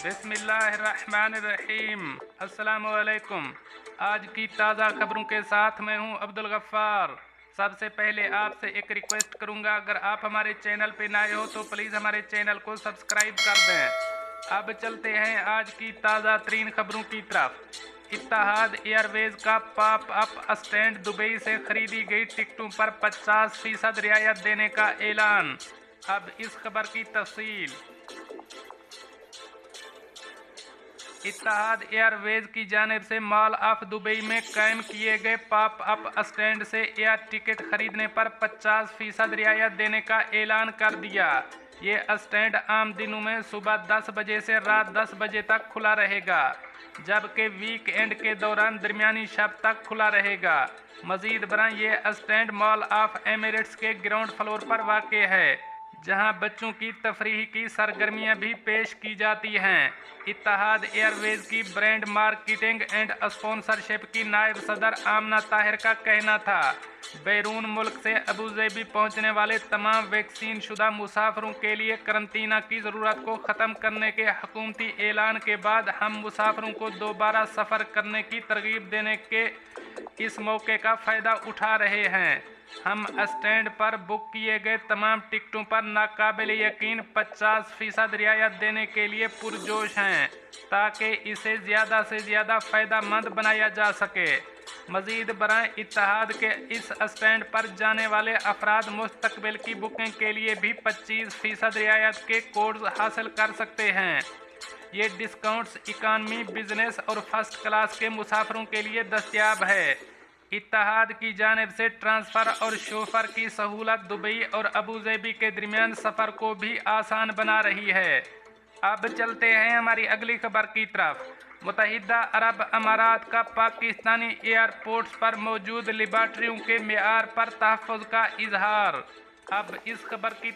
बिस्मिल्लाहिर्रहमानिर्रहीम। अस्सलामुअलैकुम। आज की ताज़ा खबरों के साथ मैं हूं अब्दुल गफ्फार। सबसे पहले आपसे एक रिक्वेस्ट करूंगा, अगर आप हमारे चैनल पे नए हो तो प्लीज़ हमारे चैनल को सब्सक्राइब कर दें। अब चलते हैं आज की ताज़ा तरीन खबरों की तरफ। इत्तेहाद एयरवेज का पॉप अप स्टैंड दुबई से खरीदी गई टिकटों पर 50% रियायत देने का ऐलान। अब इस खबर की तफसील। इत्तेहाद एयरवेज की जानिब से मॉल ऑफ दुबई में कायम किए गए पॉप अप स्टैंड से एयर टिकट खरीदने पर 50% रियायत देने का ऐलान कर दिया। ये स्टैंड आम दिनों में सुबह 10 बजे से रात 10 बजे तक खुला रहेगा, जबकि वीकेंड के दौरान दरमियानी शब तक खुला रहेगा। मजीद बरां ये स्टैंड मॉल ऑफ एमिरेट्स के ग्राउंड फ्लोर पर वाक़ है, जहां बच्चों की तफरीह की सरगर्मियां भी पेश की जाती हैं। इत्तेहाद एयरवेज की ब्रांड मार्केटिंग एंड स्पॉन्सरशिप की नायब सदर आमना ताहिर का कहना था, बैरून मुल्क से अबूधाबी पहुंचने वाले तमाम वैक्सीन शुदा मुसाफिरों के लिए करंतना की ज़रूरत को ख़त्म करने के हुकूमती ऐलान के बाद हम मुसाफिरों को दोबारा सफ़र करने की तरगीब देने के इस मौके का फ़ायदा उठा रहे हैं। हम स्टैंड पर बुक किए गए तमाम टिकटों पर नाकाबिल यकीन 50% रियायत देने के लिए पुरजोश हैं, ताकि इसे ज़्यादा से ज़्यादा फ़ायदेमंद बनाया जा सके। मज़ीद बरां इत्तेहाद के इस स्टैंड पर जाने वाले अफराद मुस्तकबिल की बुकिंग के लिए भी 25% रियायत के कोड्स हासिल कर सकते हैं। ये डिस्काउंट्स इकानमी, बिजनेस और फर्स्ट क्लास के मुसाफिरों के लिए दस्तयाब है। इत्तेहाद की जानिब से ट्रांसफ़र और शोफर की सहूलत दुबई और अबूधाबी के दरमियान सफ़र को भी आसान बना रही है। अब चलते हैं हमारी अगली खबर की तरफ। मुत्तहिदा अरब अमारात का पाकिस्तानी एयरपोर्ट्स पर मौजूद लेबॉर्ट्रियों के मेयार पर तहफ़्फ़ुज़ का इजहार। अब इस खबर की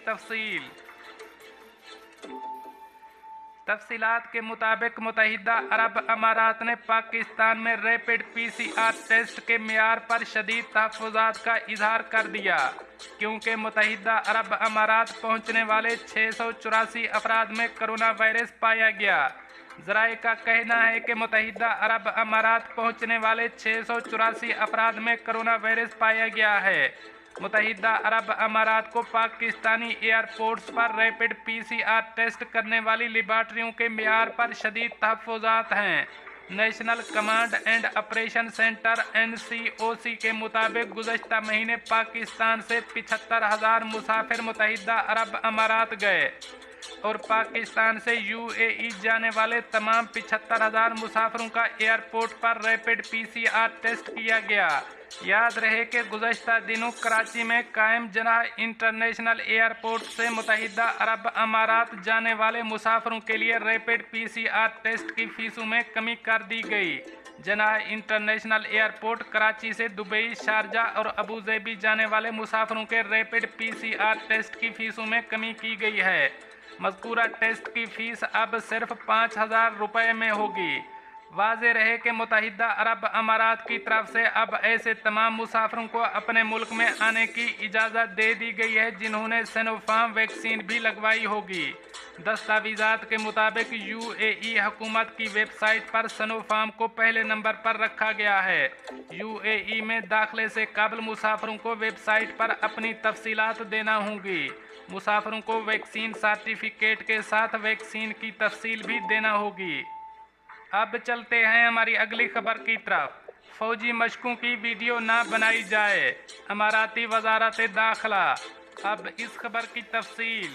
तफसीलात के मुताबिक मुत्तहिदा अरब अमारात ने पाकिस्तान में रैपिड PCR टेस्ट के मेयार पर शदीद तहफ़्फ़ुज़ात का इजहार कर दिया, क्योंकि मुत्तहिदा अरब अमारात पहुँचने वाले 684 अफराद में कोरोना वायरस पाया गया। ज़राए का कहना है कि मुत्तहिदा अरब अमारात पहुँचने वाले 684 अफराद में कोरोना वायरस पाया गया है। मुत्तहिदा अरब अमारात को पाकिस्तानी एयरपोर्ट्स पर रैपिड PCR टेस्ट करने वाली लेबॉर्ट्रियों के मेयार पर शदीद तहफ़्फ़ुज़ात हैं। National command and operation centre NCOC के मुताबिक गुज़श्ता महीने पाकिस्तान से 75,000 मुसाफिर मुत्तहिदा अरब अमारात गए और पाकिस्तान से UAE जाने वाले तमाम 75,000 मुसाफिरों का एयरपोर्ट पर रैपिड PCR टेस्ट किया गया। याद रहे कि गुज़श्ता दिनों कराची में कायम जनाह इंटरनेशनल एयरपोर्ट से मुत्तहिदा अरब अमारात जाने वाले मुसाफिरों के लिए रैपिड PCR टेस्ट की फ़ीसों में कमी कर दी गई। जनाह इंटरनेशनल एयरपोर्ट कराची से दुबई, शारजाह और अबूधाबी जाने वाले मुसाफिरों के रैपिड PCR टेस्ट की फ़ीसों में कमी की गई है। मज़कूरा टेस्ट की फ़ीस अब सिर्फ 5,000 रुपये में होगी। वाज़ेह रहे कि मुत्तहिदा अरब अमारात की तरफ से अब ऐसे तमाम मुसाफिरों को अपने मुल्क में आने की इजाज़त दे दी गई है जिन्होंने सिनोफार्म वैक्सीन भी लगवाई होगी। दस्तावेज़ात के मुताबिक UAE हुकूमत की वेबसाइट पर सिनोफार्म को पहले नंबर पर रखा गया है। UAE में दाखिले से कबल मुसाफिरों को वेबसाइट पर अपनी तफसीलात देना होगी। मुसाफिरों को वैक्सीन सर्टिफिकेट के साथ वैक्सीन की तफसील भी देना होगी। अब चलते हैं हमारी अगली खबर की तरफ। फ़ौजी मशकों की वीडियो ना बनाई जाए, अमाराती वज़ारत दाखिला। अब इस खबर की तफसील।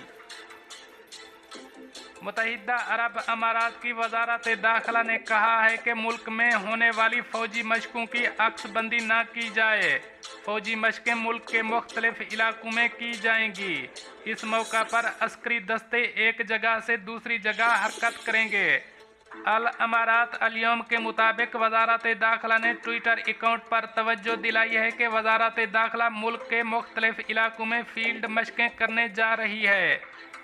मुत्तहिदा अरब अमारात की वज़ारत दाखिला ने कहा है कि मुल्क में होने वाली फ़ौजी मशकों की अक्सबंदी ना की जाए। फ़ौजी मशकें मुल्क के मुख्तलिफ इलाकों में की जाएंगी। इस मौका पर अस्करी दस्ते एक जगह से दूसरी जगह हरकत करेंगे। अल अमारात अल-यौम के मुताबिक वज़ारत दाखिला ने ट्विटर अकाउंट पर तवज्जो दिलाई है कि वज़ारत दाखिला मुल्क के मुख्तलिफ इलाकों में फील्ड मशकें करने जा रही है।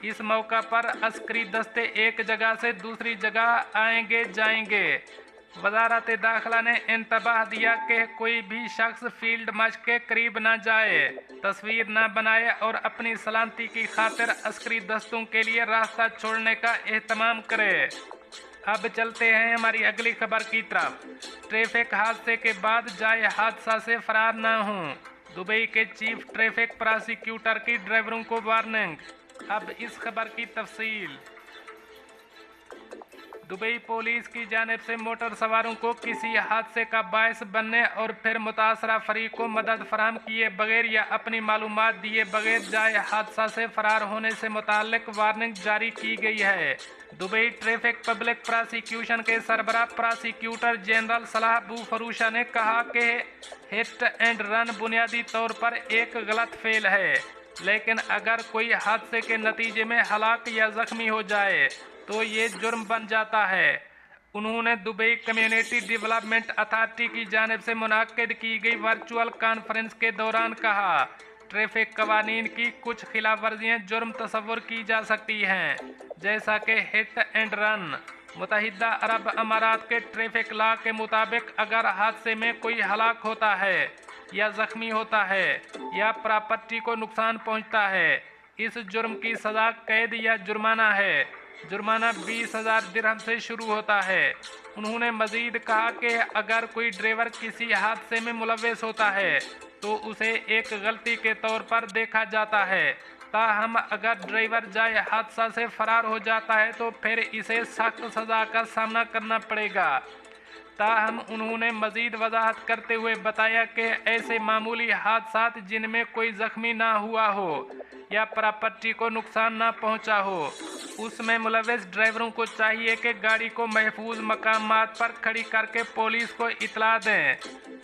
इस मौका पर अस्करी दस्ते एक जगह से दूसरी जगह आएंगे जाएंगे। वज़ारत दाखिला ने इंतबाह दिया कि कोई भी शख्स फील्ड मशक के करीब न जाए, तस्वीर न बनाए और अपनी सलामती की खातिर अस्करी दस्तों के लिए रास्ता छोड़ने का एहतमाम करे। अब चलते हैं हमारी अगली खबर की तरफ। ट्रैफिक हादसे के बाद जाए हादसा से फरार न हों, दुबई के चीफ ट्रैफिक प्रोसिक्यूटर की ड्राइवरों को वार्निंग। अब इस खबर की तफसील। दुबई पुलिस की जानिब से मोटर सवारों को किसी हादसे का बायस बनने और फिर मुतासरा फरीक को मदद फराहम किए बगैर या अपनी मालूमात दिए बगैर जाए हादसा से फरार होने से मुताल्लिक वार्निंग जारी की गई है। दुबई ट्रैफिक पब्लिक प्रोसिक्यूशन के सरबराह प्रोसिक्यूटर जनरल सलाह अबू फरूशा ने कहा कि हिट एंड रन बुनियादी तौर पर एक गलत फेल है, लेकिन अगर कोई हादसे के नतीजे में हलाक या जख्मी हो जाए तो ये जुर्म बन जाता है। उन्होंने दुबई कम्युनिटी डेवलपमेंट अथॉरिटी की जानिब से मुनाकिद की गई वर्चुअल कॉन्फ्रेंस के दौरान कहा, ट्रैफिक कवानीन की कुछ खिलाफ वर्जियाँ जुर्म तस्वुर की जा सकती हैं, जैसा कि हिट एंड रन। मुत्तहिदा अरब अमारात के ट्रैफिक लॉ के मुताबिक अगर हादसे में कोई हलाक होता है या जख्मी होता है या प्रॉपर्टी को नुकसान पहुंचता है, इस जुर्म की सज़ा कैद या जुर्माना है। जुर्माना 20,000 दिरहम से शुरू होता है। उन्होंने मजीद कहा कि अगर कोई ड्राइवर किसी हादसे में मुलव्वस होता है तो उसे एक गलती के तौर पर देखा जाता है, ताहम अगर ड्राइवर जाए हादसा से फरार हो जाता है तो फिर इसे सख्त सज़ा का सामना करना पड़ेगा। ताहम उन्होंने मजीद वजाहत करते हुए बताया कि ऐसे मामूली हादसा जिनमें कोई जख्मी ना हुआ हो या प्रॉपर्टी को नुकसान ना पहुंचा हो, उसमें मुलव्वस ड्राइवरों को चाहिए कि गाड़ी को महफूज मकामात पर खड़ी करके पुलिस को इतला दें।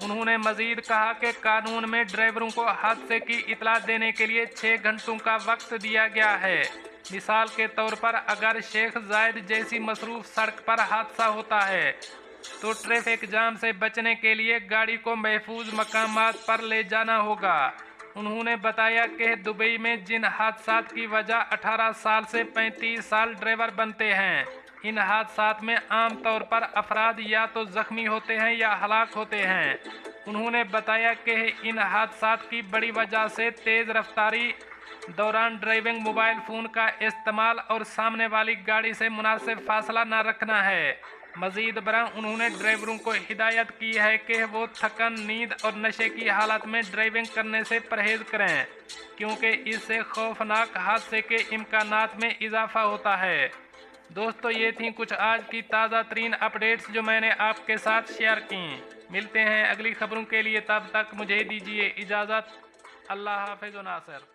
उन्होंने मजीद कहा कि कानून में ड्राइवरों को हादसे की इतला देने के लिए 6 घंटों का वक्त दिया गया है। मिसाल के तौर पर अगर शेख जायद जैसी मसरूफ सड़क पर हादसा होता है तो ट्रैफिक जाम से बचने के लिए गाड़ी को महफूज मकामात पर ले जाना होगा। उन्होंने बताया कि दुबई में जिन हादसात की वजह 18 साल से 35 साल ड्राइवर बनते हैं, इन हादसात में आम तौर पर अफराद या तो जख्मी होते हैं या हलाक होते हैं। उन्होंने बताया कि इन हादसात की बड़ी वजह से तेज़ रफ्तारी दौरान ड्राइविंग, मोबाइल फ़ोन का इस्तेमाल और सामने वाली गाड़ी से मुनासिब फासला न रखना है। मज़ीद बरआं उन्होंने ड्राइवरों को हिदायत की है कि वो थकन, नींद और नशे की हालत में ड्राइविंग करने से परहेज़ करें, क्योंकि इससे खौफनाक हादसे के इम्कानात में इजाफा होता है। दोस्तों, ये थी कुछ आज की ताज़ा तरीन अपडेट्स जो मैंने आपके साथ शेयर की। मिलते हैं अगली खबरों के लिए, तब तक मुझे दीजिए इजाज़त। अल्लाह हाफ़िज़ व नासिर।